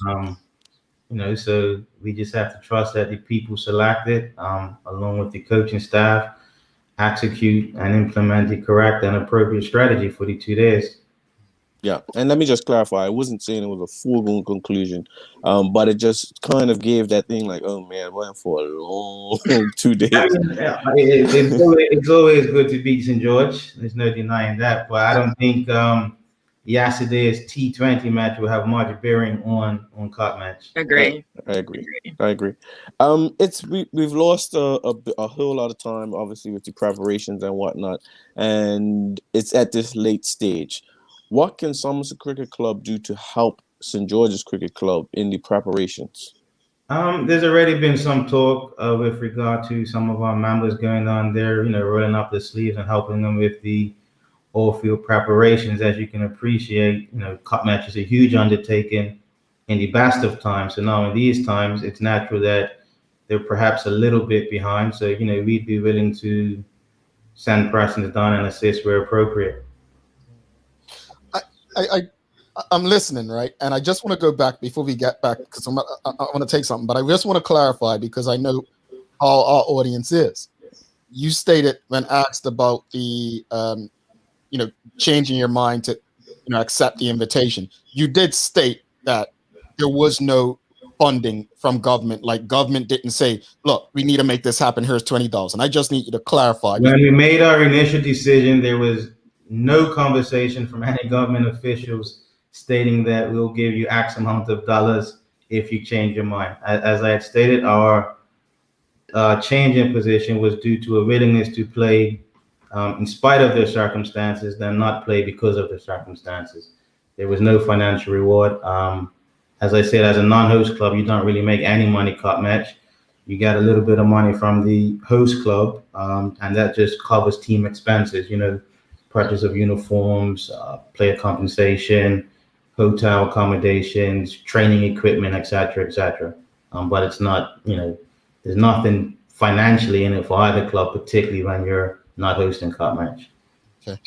S11: So we just have to trust that the people selected, along with the coaching staff, execute and implement the correct and appropriate strategy for the 2 days.
S4: Yeah, and let me just clarify. I wasn't saying it was a foregone conclusion, but it just kind of gave that thing like, oh man, we're in for a long 2 days.
S11: It's always good to beat St. George. There's no denying that. But I don't think yesterday's T20 match will have much bearing on cup match.
S3: Agree.
S4: I agree. We've lost a whole lot of time, obviously, with the preparations and whatnot, and it's at this late stage. What can Somerset Cricket Club do to help St. George's Cricket Club in the preparations?
S11: There's already been some talk with regard to some of our members going on there, rolling up their sleeves and helping them with the all-field preparations. As you can appreciate, cup match is a huge undertaking in the best of times. So now in these times, it's natural that they're perhaps a little bit behind. So, we'd be willing to send persons down and assist where appropriate.
S2: I'm listening, right? And I just want to go back before we get back, because I want to take something, but I just want to clarify because I know how our audience is. You stated when asked about the, changing your mind to, accept the invitation. You did state that there was no funding from government. Like government didn't say, look, we need to make this happen. Here's $20,000. I just need you to clarify.
S11: When we made our initial decision, there was no conversation from any government officials stating that we'll give you X amount of dollars if you change your mind. As I had stated, our change in position was due to a willingness to play in spite of their circumstances, than not play because of their circumstances. There was no financial reward. As I said, as a non-host club, you don't really make any money cup match. You get a little bit of money from the host club, and that just covers team expenses, purchase of uniforms, player compensation, hotel accommodations, training equipment, etc., etc. But it's not, there's nothing financially in it for either club, particularly when you're not hosting cup match.
S2: Okay.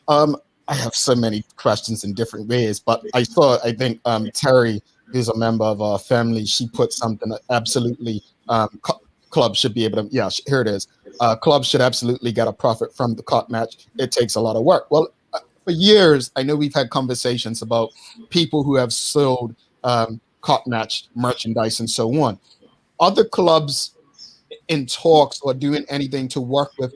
S2: I have so many questions in different ways, but I think Terry, who's a member of our family, she put something that absolutely clubs should be able to, here it is. Clubs should absolutely get a profit from the cup match. It takes a lot of work. Well, for years, I know we've had conversations about people who have sold cup match merchandise and so on. Other clubs in talks or doing anything to work with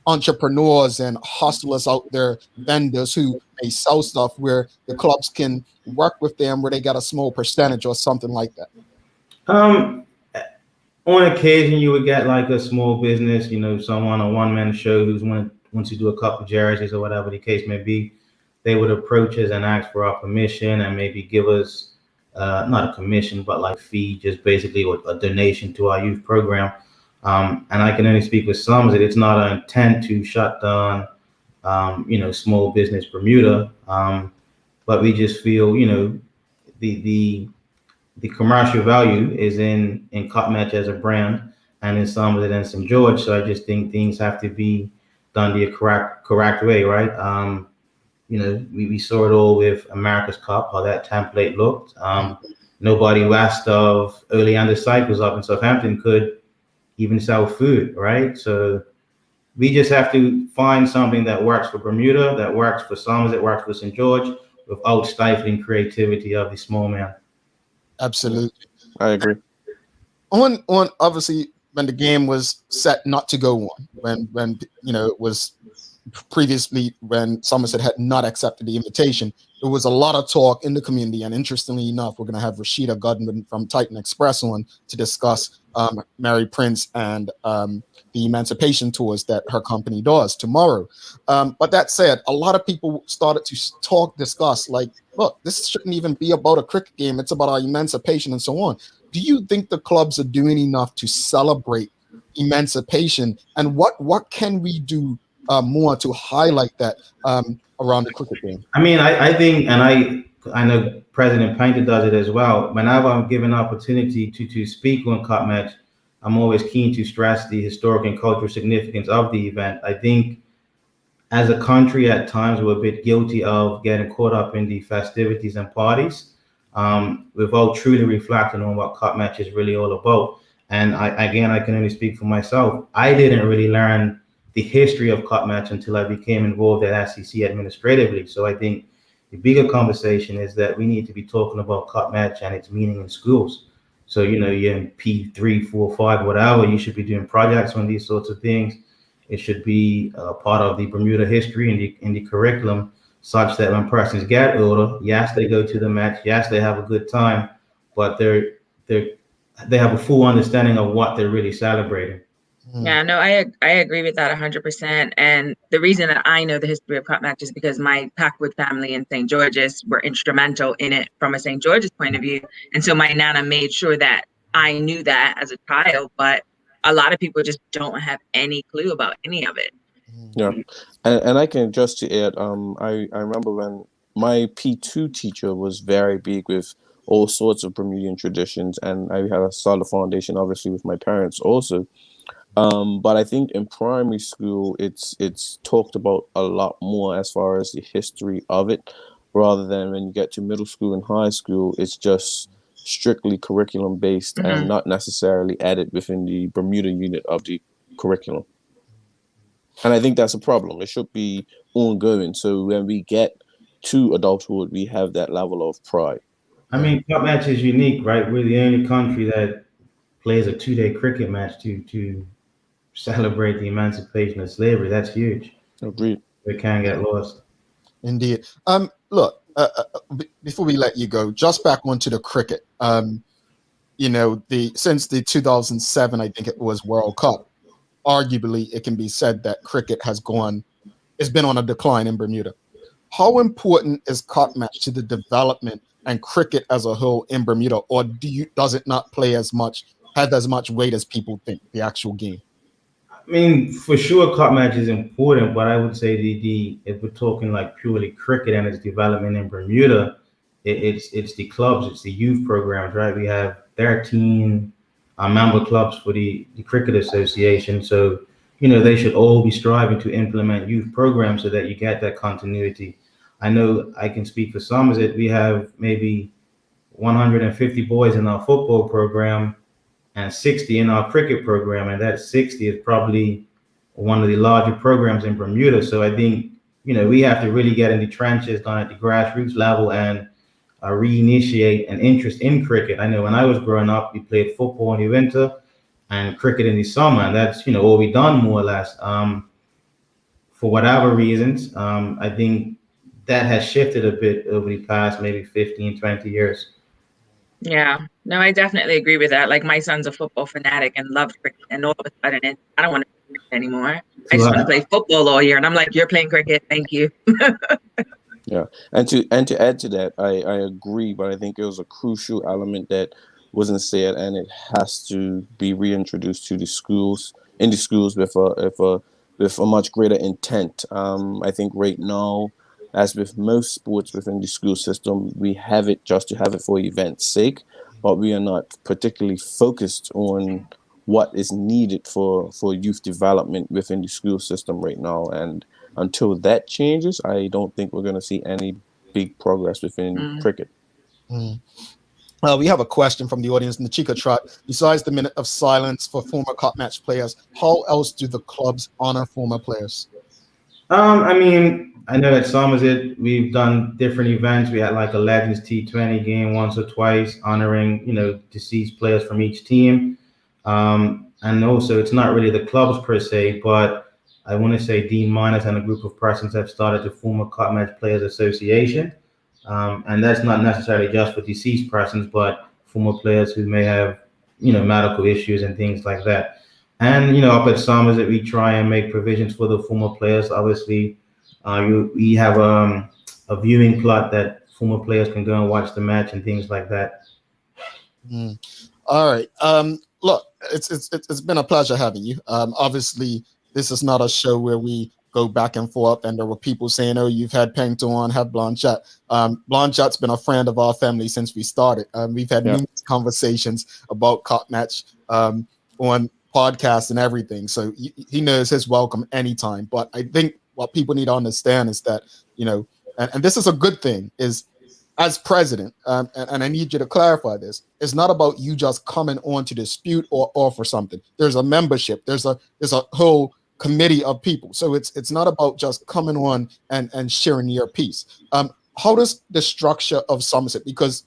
S2: entrepreneurs and hustlers out there, vendors who may sell stuff where the clubs can work with them where they got a small percentage or something like that?
S11: On occasion, you would get like a small business, someone, a one-man show who's wants to do a couple jerseys or whatever the case may be. They would approach us and ask for our permission and maybe give us not a commission, but like fee, just basically a donation to our youth program. And I can only speak with some that it's not our intent to shut down, small business Bermuda. But we just feel, the commercial value is in cup match as a brand and in Somerset and St. George. So I just think things have to be done the correct way, right? We saw it all with America's Cup, how that template looked. Nobody west of Oleander Cycles up in Southampton could even sell food, right? So We just have to find something that works for Bermuda, that works for Somerset, that works for St. George, without stifling creativity of the small man.
S2: Absolutely.
S4: I agree.
S2: On obviously when the game was set not to go on, when it was previously when Somerset had not accepted the invitation, there was a lot of talk in the community. And interestingly enough, we're going to have Rashida Godwin from Titan Express on to discuss Mary Prince and the emancipation tours that her company does tomorrow. But that said, a lot of people started to discuss like, look, this shouldn't even be about a cricket game. It's about our emancipation and so on. Do you think the clubs are doing enough to celebrate emancipation? And what can we do more to highlight that around the cricket game?
S11: I mean, I think, and I know President Painter does it as well. Whenever I'm given an opportunity to speak on Cup Match, I'm always keen to stress the historic and cultural significance of the event. I think as a country, at times, we're a bit guilty of getting caught up in the festivities and parties without truly reflecting on what Cup Match is really all about. And I can only speak for myself. I didn't really learn the history of Cup Match until I became involved at SEC administratively. So I think the bigger conversation is that we need to be talking about Cup Match and its meaning in schools. So, you're in P3, 4, 5, whatever, you should be doing projects on these sorts of things. It should be part of the Bermuda history in the curriculum, such that when persons get older, yes, they go to the match, yes, they have a good time, but they have a full understanding of what they're really celebrating.
S3: Yeah, no, I agree with that 100%. And the reason that I know the history of Cup Match is because my Packwood family in St. George's were instrumental in it from a St. George's point of view. And so my Nana made sure that I knew that as a child, but a lot of people just don't have any clue about any of it.
S4: Yeah, and I can just to add, I remember when my P2 teacher was very big with all sorts of Bermudian traditions, and I had a solid foundation, obviously, with my parents also. But I think in primary school, it's talked about a lot more as far as the history of it, rather than when you get to middle school and high school, it's just strictly curriculum based and not necessarily added within the Bermuda unit of the curriculum. And I think that's a problem. It should be ongoing. So when we get to adulthood, we have that level of pride.
S11: I mean, Cup Match is unique, right? We're the only country that plays a 2-day cricket match to celebrate the emancipation of slavery. That's huge.
S4: Agreed.
S11: We can't get lost.
S2: Indeed. Look, before we let you go, just back onto the cricket. Since the 2007, I think it was World Cup, arguably it can be said that cricket has been on a decline in Bermuda. How important is Cup Match to the development and cricket as a whole in Bermuda, or does it not have as much weight as people think, the actual game?
S11: I mean, for sure, Cup Match is important, but I would say if we're talking like purely cricket and its development in Bermuda, it's the clubs, it's the youth programs, right? We have 13 member clubs for the Cricket Association, so they should all be striving to implement youth programs so that you get that continuity. I know I can speak for Somerset. We have maybe 150 boys in our football program and 60 in our cricket program, and that 60 is probably one of the larger programs in Bermuda. So I think we have to really get in the trenches, down at the grassroots level, and reinitiate an interest in cricket. I know when I was growing up, we played football in the winter and cricket in the summer, and that's all we done more or less. For whatever reasons, I think that has shifted a bit over the past maybe 15, 20 years.
S3: Yeah, no, I definitely agree with that. Like, my son's a football fanatic and loves cricket, and all of a sudden I don't want to play cricket anymore. I just want to play football all year, and I'm like, you're playing cricket, thank you.
S4: Yeah, and to add to that, I agree, but I think it was a crucial element that wasn't said, and it has to be reintroduced to the schools with a much greater intent. I think right now, as with most sports within the school system, we have it just to have it for event's sake, but we are not particularly focused on what is needed for youth development within the school system right now. And until that changes, I don't think we're going to see any big progress within cricket.
S2: We have a question from the audience in the Chica Trot. Besides the minute of silence for former Cup match players, how else do the clubs honor former players?
S11: I mean, I know at Somerset we've done different events. We had like a Legends T20 game once or twice, honoring deceased players from each team. And also, it's not really the clubs per se, but I want to say Dean Miners and a group of persons have started the Former Cup Match Players Association. And that's not necessarily just for deceased persons, but former players who may have, medical issues and things like that. And, up at Somerset, we try and make provisions for the former players. Obviously, we have a viewing plot that former players can go and watch the match and things like that.
S2: All right. Look, it's been a pleasure having you. Obviously, this is not a show where we go back and forth, and there were people saying, "Oh, you've had Pengto on, have Blanchette." Blanchette's been a friend of our family since we started. We've had numerous conversations about Cup Match on podcasts and everything, so he knows his welcome anytime. But I think what people need to understand is that, and this is a good thing, is as president, and I need you to clarify this, it's not about you just coming on to dispute or offer something. There's a membership. There's a whole committee of people. So it's not about just coming on and sharing your piece. How does the structure of Somerset, because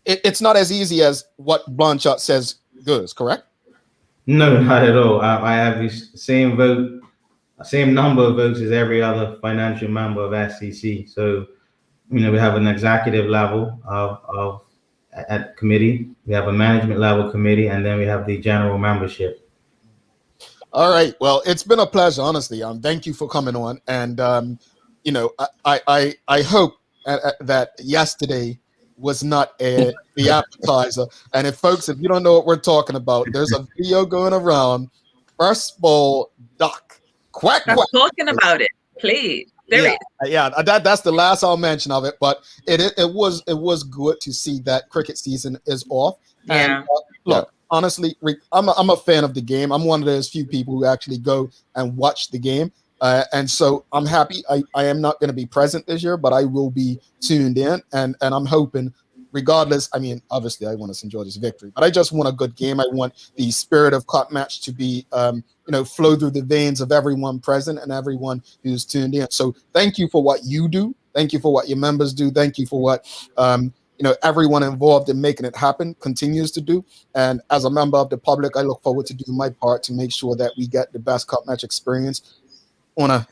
S2: it's not as easy as what Blanchette says goes, correct?
S11: No, not at all. I have the same number of votes as every other financial member of SCC. So, we have an executive level at committee, we have a management level committee, and then we have the general membership.
S2: All right. Well, it's been a pleasure, honestly. Thank you for coming on. And, I hope that yesterday was not the appetizer. And if you don't know what we're talking about, there's a video going around. First ball, duck. Quack, quack.
S3: Talking about it, please.
S2: That's the last I'll mention of it. But it was good to see that cricket season is off.
S3: Yeah.
S2: And, look. Honestly, Rick, I'm a fan of the game. I'm one of those few people who actually go and watch the game. And so I'm happy. I am not going to be present this year, but I will be tuned in. And I'm hoping, regardless, I mean, obviously I want us to enjoy this victory, but I just want a good game. I want the spirit of Cup Match to be, flow through the veins of everyone present and everyone who's tuned in. So thank you for what you do. Thank you for what your members do. Thank you for what, everyone involved in making it happen continues to do. And as a member of the public, I look forward to doing my part to make sure that we get the best Cup Match experience on an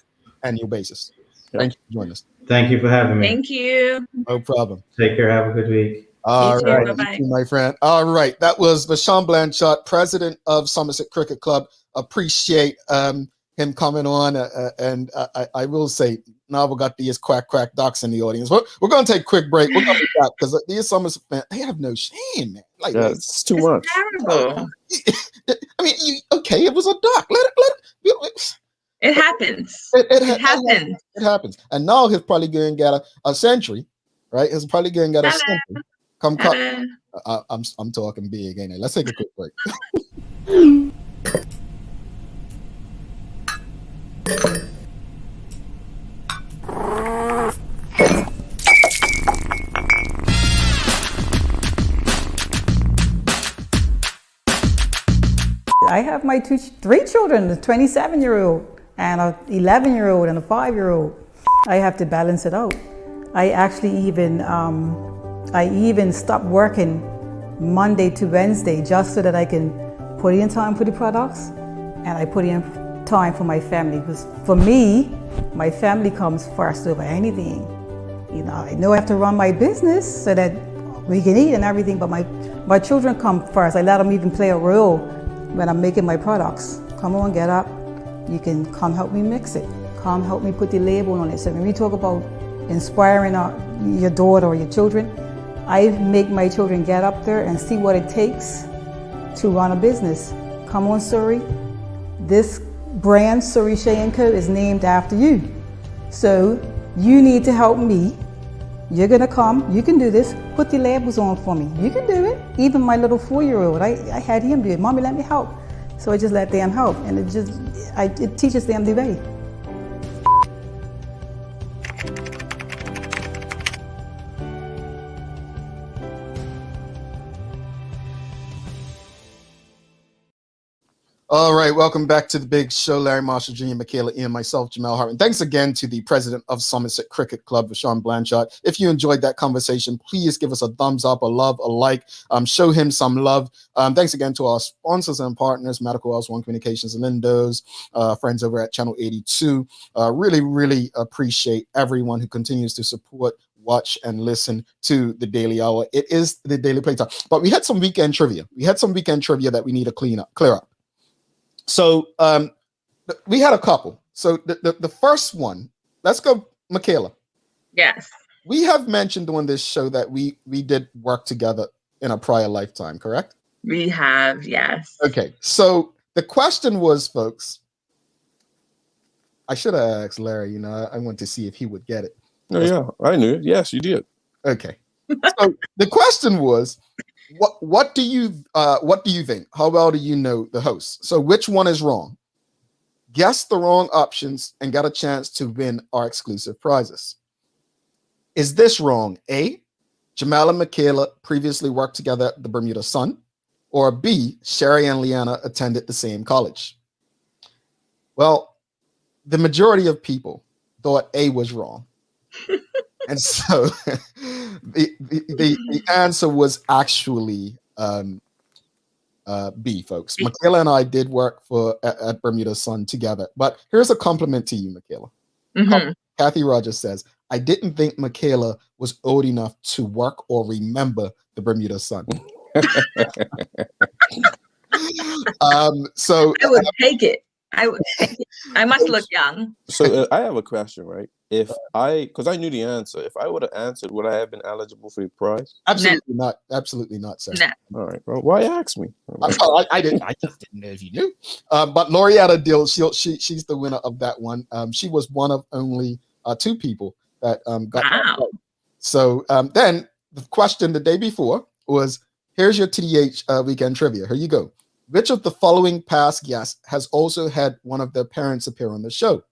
S2: annual basis. Thank you for joining us.
S11: Thank you for having me.
S3: Thank you.
S2: No problem.
S11: Take care. Have a good week.
S2: All right.
S3: Bye-bye.
S2: You too, my friend. All right. That was Vashun Blanchette, president of Somerset Cricket Club. Appreciate him coming on. And I will say, now we got these quack ducks in the audience. We're going to take a quick break. We're going to be back because these Somerset fans, they have no shame, man. Like,
S4: it's too much.
S3: Terrible.
S2: I mean, it was a duck. Let it.
S3: It happens. It happens.
S2: It happens. And now he's probably going to get a century, right? He's probably going to get a century. Come. I'm talking big, ain't I? Let's take a quick break.
S12: I have my three children, a 27-year-old and an 11-year-old and a 5-year-old. I have to balance it out. I actually even stopped working Monday to Wednesday just so that I can put in time for the products and I put in time for my family. Because for me, my family comes first over anything. I know I have to run my business so that we can eat and everything, but my children come first. I let them even play a role when I'm making my products. Come on, get up. You can come help me mix it. Come help me put the label on it. So when we talk about inspiring your daughter or your children, I make my children get up there and see what it takes to run a business. Come on, Surrey. This brand, Surrey Shea & Co, is named after you. So you need to help me. You're gonna come, you can do this, put the labels on for me. You can do it. Even my little 4-year-old, I had him do it. Mommy, let me help. So I just let them help, and it teaches them the way.
S2: All right, welcome back to the big show. Larry Marshall Jr., Michaela Ian, myself, Jamel Hartman. Thanks again to the president of Somerset Cricket Club, Vashun Blanchette. If you enjoyed that conversation, please give us a thumbs up, a love, a like. Show him some love. Thanks again to our sponsors and partners, Medical House One Communications and Lindos, friends over at Channel 82. Really appreciate everyone who continues to support, watch, and listen to the Daily Hour. It is the Daily Playtime. But we had some weekend trivia. That we need to clear up. So we had a couple. So the first one, let's go, Michaela.
S3: Yes.
S2: We have mentioned on this show that we did work together in a prior lifetime, correct?
S3: We have, yes.
S2: Okay. So the question was, folks, I should have asked Larry, I want to see if he would get it.
S4: Oh, yeah, I knew it. Yes, you did.
S2: Okay. So the question was, what do you think? How well do you know the host? So which one is wrong? Guess the wrong options and got a chance to win our exclusive prizes. Is this wrong? A, Jamal and Michaela previously worked together at the Bermuda Sun, or B, Sherry and Leanna attended the same college? Well, the majority of people thought A was wrong. And so the answer was actually B, folks. Michaela and I did work at Bermuda Sun together. But here's a compliment to you, Michaela.
S3: Mm-hmm.
S2: Kathy Rogers says, I didn't think Michaela was old enough to work or remember the Bermuda Sun. So
S3: I would take it. I must look young.
S4: So I have a question, right? Because I knew the answer. If I would have answered, would I have been eligible for the prize?
S2: Absolutely not. Absolutely not, sir.
S4: All right. Well, why ask me?
S2: I didn't. I just didn't know if you knew. But Lorietta Dill, she's the winner of that one. She was one of only 2 people that got that right. So then the question the day before was, here's your TDH weekend trivia. Here you go. Which of the following past guests has also had one of their parents appear on the show?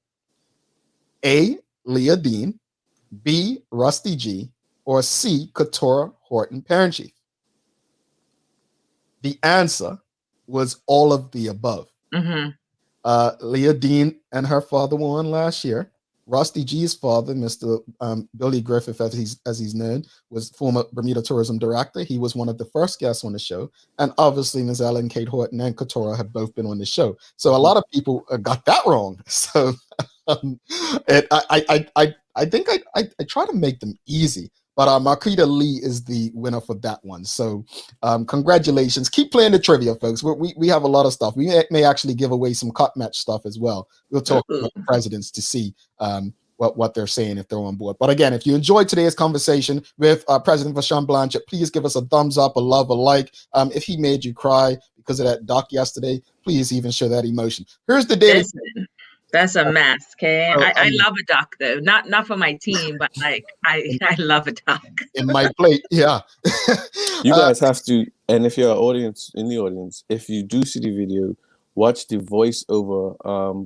S2: A, Leah Dean, B, Rusty G, or C, Katora Horton Parent Chief? The answer was all of the above.
S3: Mm-hmm.
S2: Leah Dean and her father were on last year. Rusty G's father, Mr. Billy Griffith, as he's known, was former Bermuda Tourism Director. He was one of the first guests on the show. And obviously, Ms. Ellen Kate Horton and Katora have both been on the show. So a lot of people got that wrong. So I think I try to make them easy. But Marquita Lee is the winner for that one. So congratulations. Keep playing the trivia, folks. We have a lot of stuff. We may actually give away some cut match stuff as well. We'll talk about the presidents to see what they're saying if they're on board. But again, if you enjoyed today's conversation with President Vashun Blanchette, please give us a thumbs up, a love, a like. If he made you cry because of that doc yesterday, please even show that emotion. Here's the daily.
S3: That's a mess, okay? I love a duck though. Not for my team, but like I love a duck.
S2: In my plate, yeah.
S4: You guys have to, and if you're in the audience, if you do see the video, watch the voiceover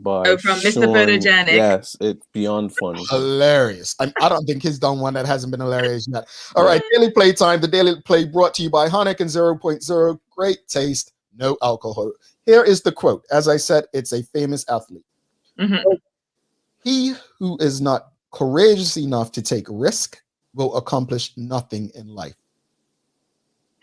S4: by
S3: from Mr. Photogenic.
S4: Yes, it's beyond funny.
S2: Hilarious. I don't think he's done one that hasn't been hilarious yet. All right, Daily Playtime. The Daily Play brought to you by Heineken 0.0. Great taste, no alcohol. Here is the quote. As I said, it's a famous athlete.
S3: Mm-hmm.
S2: He who is not courageous enough to take risk will accomplish nothing in life.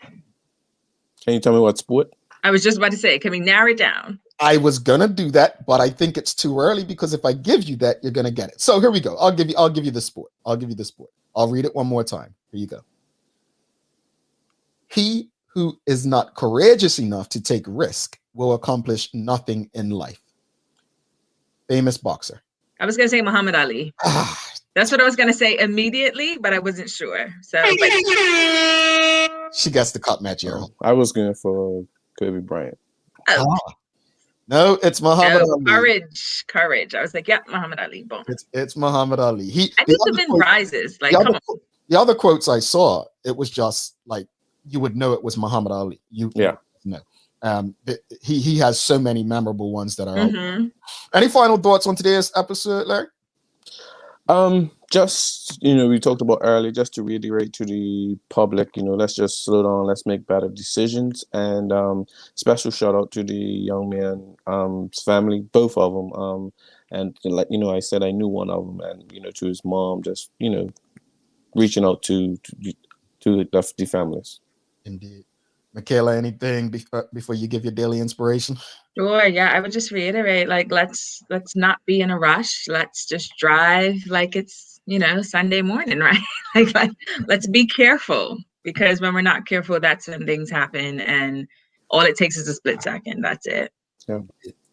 S4: Can you tell me what sport?
S3: I was just about to say, can we narrow it down?
S2: I was gonna do that, but I think it's too early because if I give you that, you're gonna get it. So here we go. I'll give you the sport. I'll read it one more time. Here you go. He who is not courageous enough to take risk will accomplish nothing in life. Famous boxer.
S3: I was gonna say Muhammad Ali. That's what I was gonna say immediately, but I wasn't sure. So
S2: she gets the cut match, Earl.
S4: I was going for Kobe Bryant.
S3: Oh.
S2: No, it's Muhammad Ali.
S3: Courage. I was like, yeah, Muhammad Ali. Boom.
S2: It's Muhammad Ali.
S3: I need to win prizes. Like, come on.
S2: The other quotes I saw, it was just like you would know it was Muhammad Ali. No. He has so many memorable ones that are out. Any final thoughts on today's episode, Larry?
S4: Just, we talked about earlier, just to reiterate to the public, let's just slow down, let's make better decisions. And special shout out to the young man's family, both of them. And like, I said, I knew one of them, and, to his mom, just, reaching out to the families.
S2: Indeed. Michaela, anything before you give your daily inspiration?
S3: Sure. Yeah, I would just reiterate, like, let's not be in a rush. Let's just drive like it's, Sunday morning, right? like, let's be careful, because when we're not careful, that's when things happen, and all it takes is a split second. That's it.
S4: Yeah.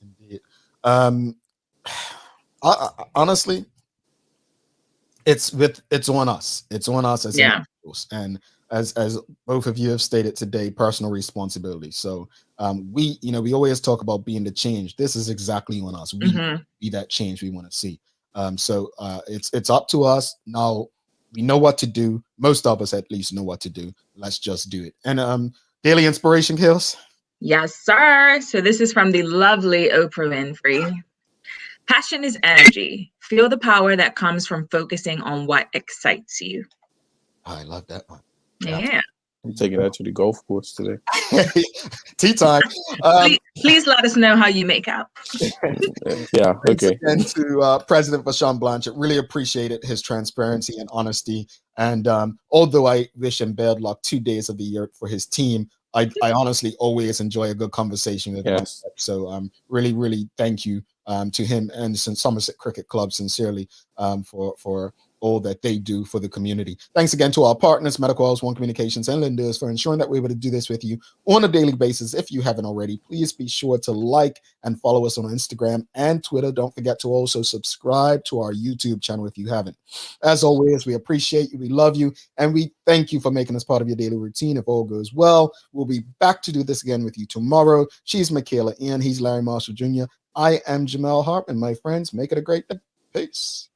S2: Indeed. Honestly, it's on us. It's on us as individuals, and as both of you have stated today, personal responsibility. So we always talk about being the change. This is exactly on us. We be that change we want to see. So it's up to us now. We know what to do. Most of us at least know what to do. Let's just do it. And daily inspiration, Kills.
S3: Yes, sir. So this is from the lovely Oprah Winfrey. Passion is energy. Feel the power that comes from focusing on what excites you.
S2: I love that one.
S3: Yeah.
S4: I'm taking that to the golf course today.
S2: Tea time.
S3: Please let us know how you make out.
S4: Yeah, okay.
S2: And to President Vashun Blanchette, really appreciated his transparency and honesty. And although I wish him bad luck 2 days of the year for his team, I honestly always enjoy a good conversation with him. So really, really thank you to him and Somerset Cricket Club sincerely for all that they do for the community. Thanks again to our partners, Medical House One Communications and Linders, for ensuring that we're able to do this with you on a daily basis. If you haven't already, please be sure to like and follow us on Instagram and Twitter. Don't forget to also subscribe to our YouTube channel if you haven't. As always, we appreciate you, we love you, and we thank you for making us part of your daily routine. If all goes well, we'll be back to do this again with you tomorrow. She's Michaela Ian. He's Larry Marshall Jr. I am Jamel Harp, and my friends, make it a great day. Peace.